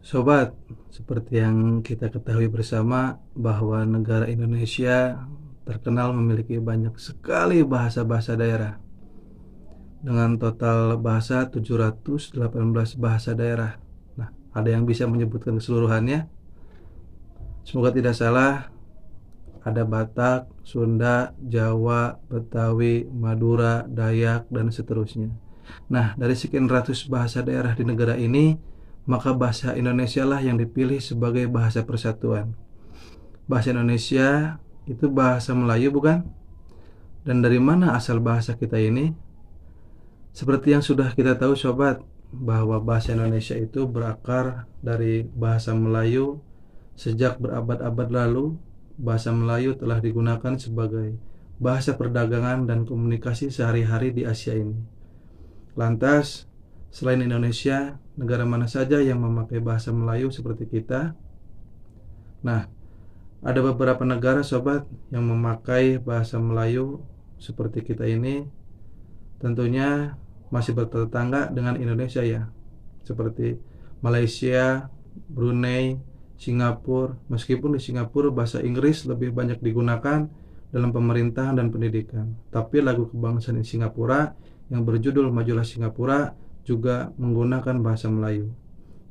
Sobat, seperti yang kita ketahui bersama bahwa negara Indonesia terkenal memiliki banyak sekali bahasa-bahasa daerah dengan total bahasa 718 bahasa daerah. Nah, ada yang bisa menyebutkan keseluruhannya? Semoga tidak salah. Ada Batak, Sunda, Jawa, Betawi, Madura, Dayak, dan seterusnya. Nah, dari sekian ratus bahasa daerah di negara ini, maka bahasa Indonesia lah yang dipilih sebagai bahasa persatuan. Bahasa Indonesia itu bahasa Melayu, bukan? Dan dari mana asal bahasa kita ini? Seperti yang sudah kita tahu sobat, bahwa bahasa Indonesia itu berakar dari bahasa Melayu. Sejak berabad-abad lalu, bahasa Melayu telah digunakan sebagai bahasa perdagangan dan komunikasi sehari-hari di Asia ini. Lantas, selain Indonesia, negara mana saja yang memakai bahasa Melayu seperti kita? Nah, ada beberapa negara sobat yang memakai bahasa Melayu seperti kita ini. Tentunya masih bertetangga dengan Indonesia ya, seperti Malaysia, Brunei, Singapura. Meskipun di Singapura bahasa Inggris lebih banyak digunakan dalam pemerintahan dan pendidikan, tapi lagu kebangsaan di Singapura yang berjudul Majulah Singapura juga menggunakan bahasa Melayu.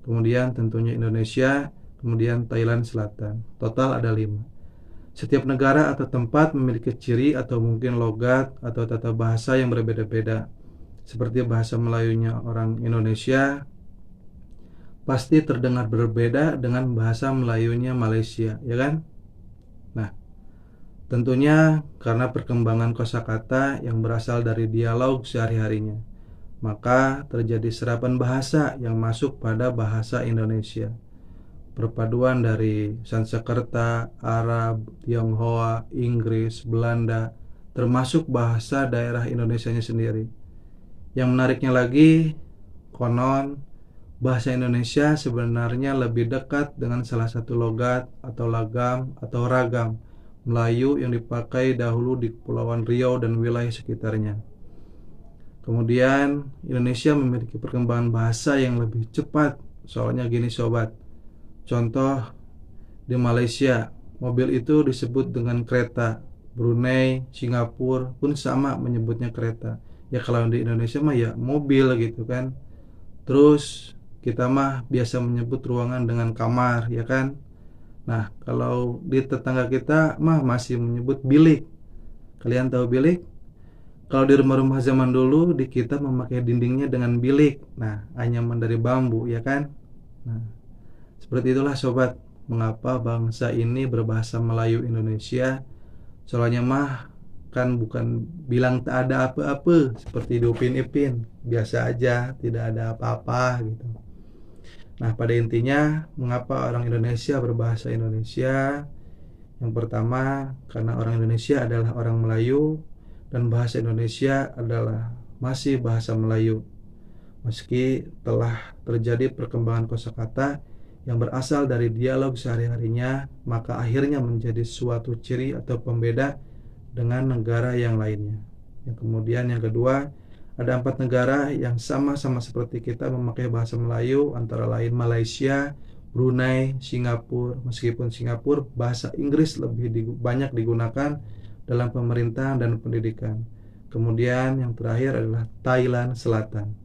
Kemudian tentunya Indonesia, kemudian Thailand Selatan. Total ada 5. Setiap negara atau tempat memiliki ciri atau mungkin logat atau tata bahasa yang berbeda-beda. Seperti bahasa Melayunya orang Indonesia pasti terdengar berbeda dengan bahasa Melayunya Malaysia, ya kan? Nah, tentunya karena perkembangan kosakata yang berasal dari dialog sehari-harinya, maka terjadi serapan bahasa yang masuk pada bahasa Indonesia. Perpaduan dari Sanskerta, Arab, Tionghoa, Inggris, Belanda, termasuk bahasa daerah Indonesianya sendiri. Yang menariknya lagi, konon bahasa Indonesia sebenarnya lebih dekat dengan salah satu logat atau lagam atau ragam Melayu yang dipakai dahulu di Kepulauan Riau dan wilayah sekitarnya. Kemudian Indonesia memiliki perkembangan bahasa yang lebih cepat. Soalnya gini sobat, contoh di Malaysia, mobil itu disebut dengan kereta. Brunei, Singapura pun sama menyebutnya kereta. Ya kalau di Indonesia mah ya mobil gitu kan. Terus kita mah biasa menyebut ruangan dengan kamar, ya kan. Nah, kalau di tetangga kita mah masih menyebut bilik. Kalian tahu bilik? Kalau di rumah-rumah zaman dulu di kita memakai dindingnya dengan bilik. Nah, anyaman dari bambu, ya kan. Nah, seperti itulah sobat, mengapa bangsa ini berbahasa Melayu Indonesia. Soalnya mah kan bukan bilang tak ada apa-apa seperti di Upin Ipin, biasa aja, tidak ada apa-apa gitu. Nah, pada intinya mengapa orang Indonesia berbahasa Indonesia? Yang pertama, karena orang Indonesia adalah orang Melayu dan bahasa Indonesia adalah masih bahasa Melayu. Meski telah terjadi perkembangan kosakata yang berasal dari dialog sehari-harinya, maka akhirnya menjadi suatu ciri atau pembeda dengan negara yang lainnya. Yang kemudian yang kedua, ada 4 negara yang sama-sama seperti kita memakai bahasa Melayu, antara lain Malaysia, Brunei, Singapura. Meskipun Singapura bahasa Inggris lebih banyak digunakan dalam pemerintahan dan pendidikan. Kemudian yang terakhir adalah Thailand Selatan.